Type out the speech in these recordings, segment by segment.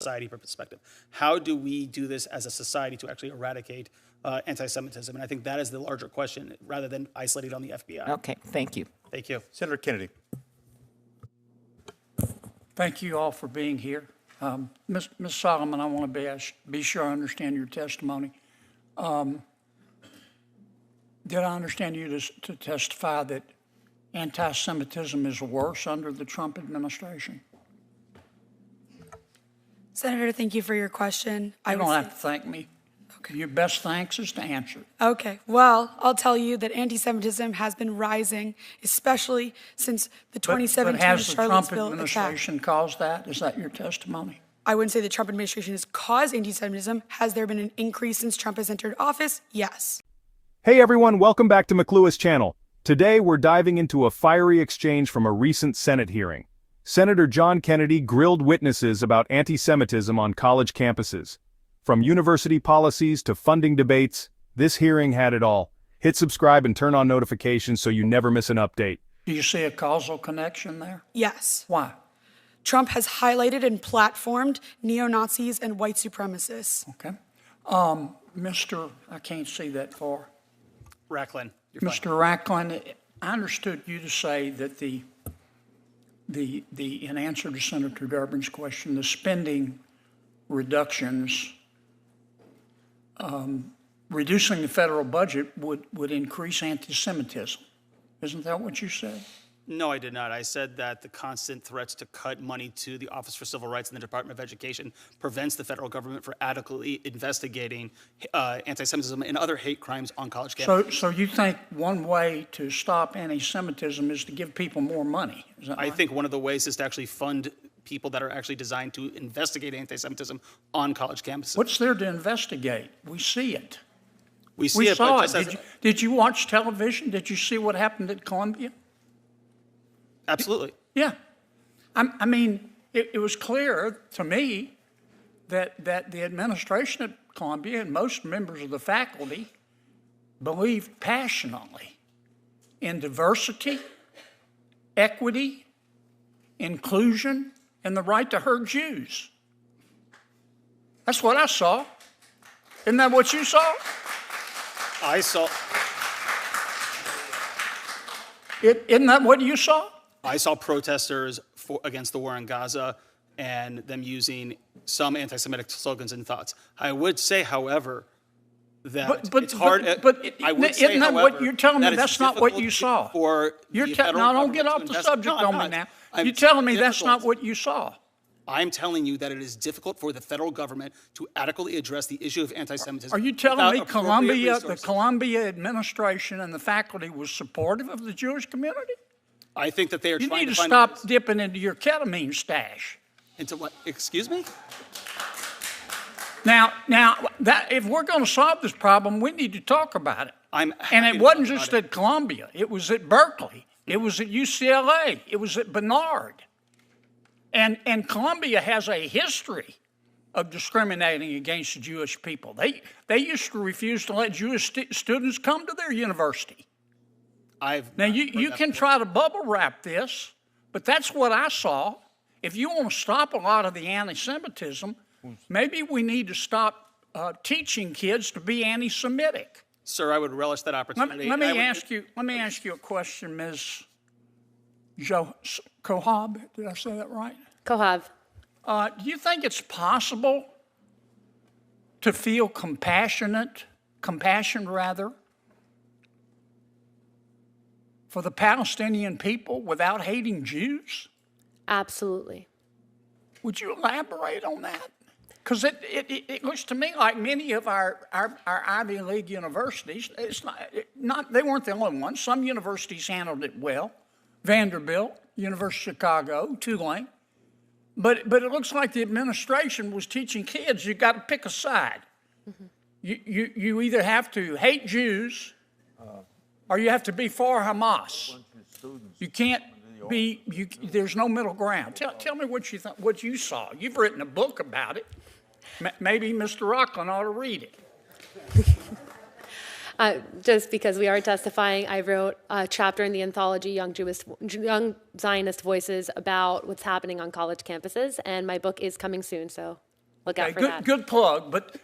society perspective. How do we do this as a society to actually eradicate anti-Semitism? And I think that is the larger question, rather than isolated on the FBI. Okay, thank you. Thank you. Senator Kennedy. Thank you all for being here. Ms. Solomon, I want to be sure I understand your testimony. Did I understand you to testify that anti-Semitism is worse under the Trump administration? Senator, thank you for your question. You don't have to thank me. Okay. Your best thanks is to answer it. Okay, well, I'll tell you that anti-Semitism has been rising, especially since the 2017 but has the Trump Charlottesville administration attack. caused that? Is that your testimony? I wouldn't say the Trump administration has caused anti-Semitism. Has there been an increase since Trump has entered office? Yes. Hey everyone, welcome back to McLuhan's channel. Today we're diving into a fiery exchange from a recent Senate hearing. Senator John Kennedy grilled witnesses about anti-Semitism on college campuses. From university policies to funding debates, this hearing had it all. Hit subscribe and turn on notifications so you never miss an update. Do you see a causal connection there? Yes. Why? Trump has highlighted and platformed neo-Nazis and white supremacists. Okay. I can't see that far. Racklin, you're Mr. Racklin, I understood you to say that in answer to Senator Durbin's question, the spending reductions, reducing the federal budget would increase anti-Semitism. Isn't that what you said? No, I did not. I said that the constant threats to cut money to the Office for Civil Rights and the Department of Education prevents the federal government from adequately investigating anti-Semitism and other hate crimes on college campuses. So you think one way to stop anti-Semitism is to give people more money? Is that right? I think one of the ways is to actually fund people that are actually designed to investigate anti-Semitism on college campuses. What's there to investigate? We see it. We see We it, saw but it. Did you watch television? Did you see what happened at Columbia? Absolutely. Yeah. I mean, it was clear to me that the administration at Columbia and most members of the faculty believed passionately in diversity, equity, inclusion, and the right to hurt Jews. That's what I saw. Isn't that what you saw? I saw. Isn't that what you saw? I saw protesters against the war in Gaza and them using some anti-Semitic slogans and thoughts. I would say, however, that it's hard. I would say, isn't that however, what you're telling me? That's not what you saw. Now, don't get off the subject on me now. You're telling me that's not what you saw. I'm telling you that it is difficult for the federal government to adequately address the issue of anti-Semitism. Are you telling me the Columbia administration and the faculty was supportive of the Jewish community? I think that they are trying to find... You need to stop dipping into your ketamine stash. Into what? Excuse me? Now, if we're going to solve this problem, we need to talk about it. And it wasn't just at Columbia. It was at Berkeley. It was at UCLA. It was at Barnard. And Columbia has a history of discriminating against the Jewish people. They used to refuse to let Jewish students come to their university. Now, you can try to bubble wrap this, but that's what I saw. If you want to stop a lot of the anti-Semitism, maybe we need to stop teaching kids to be anti-Semitic. Sir, I would relish that opportunity. Let me ask you a question, Ms. Kohab. Did I say that right? Kohab. Do you think it's possible to feel compassion for the Palestinian people without hating Jews? Absolutely. Would you elaborate on that? Because it looks to me like many of our Ivy League universities, they weren't the only ones. Some universities handled it well. Vanderbilt, University of Chicago, Tulane. But it looks like the administration was teaching kids you got to pick a side. Mm-hmm. You either have to hate Jews or you have to be for Hamas. You can't be. There's no middle ground. Tell me what you saw. You've written a book about it. Maybe Mr. Rocklin ought to read it. Just because we are testifying, I wrote a chapter in the anthology Young Zionist Voices about what's happening on college campuses, and my book is coming soon, so Look out Okay, for good, that. good plug, but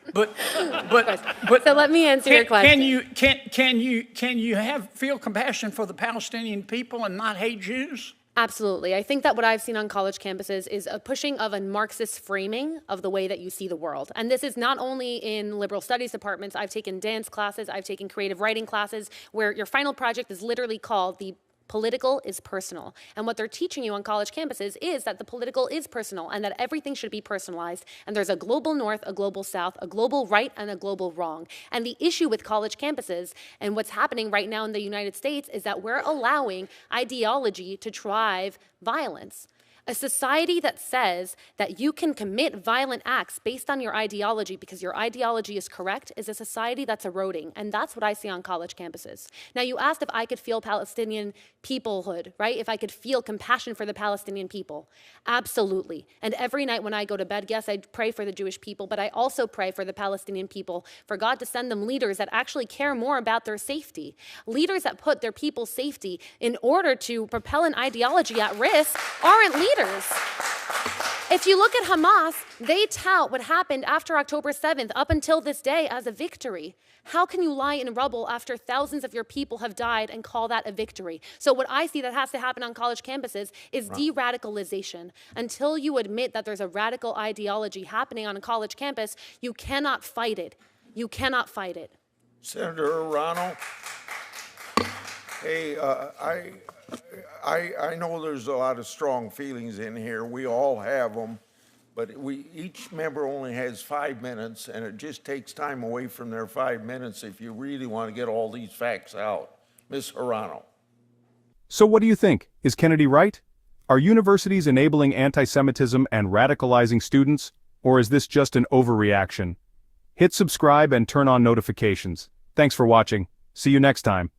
So let me answer your question. Can you feel compassion for the Palestinian people and not hate Jews? Absolutely. I think that what I've seen on college campuses is a pushing of a Marxist framing of the way that you see the world. And this is not only in liberal studies departments. I've taken dance classes, I've taken creative writing classes, where your final project is literally called the political is personal. And what they're teaching you on college campuses is that the political is personal and that everything should be personalized. And there's a global north, a global south, a global right, and a global wrong. And the issue with college campuses and what's happening right now in the United States is that we're allowing ideology to drive violence. A society that says that you can commit violent acts based on your ideology because your ideology is correct is a society that's eroding. And that's what I see on college campuses. Now, you asked if I could feel Palestinian peoplehood, right? If I could feel compassion for the Palestinian people. Absolutely. And every night when I go to bed, yes, I pray for the Jewish people, but I also pray for the Palestinian people, for God to send them leaders that actually care more about their safety. Leaders that put their people's safety in order to propel an ideology at risk aren't leaders. If you look at Hamas, they tout what happened after October 7th up until this day as a victory. How can you lie in rubble after thousands of your people have died and call that a victory? So what I see that has to happen on college campuses is de-radicalization. Until you admit that there's a radical ideology happening on a college campus, you cannot fight it. You cannot fight it. Senator Arano, hey, I know there's a lot of strong feelings in here. We all have them, but each member only has 5 minutes, and it just takes time away from their 5 minutes if you really want to get all these facts out. Ms. Arano. So what do you think? Is Kennedy right? Are universities enabling anti-Semitism and radicalizing students, or is this just an overreaction? Hit subscribe and turn on notifications. Thanks for watching. See you next time.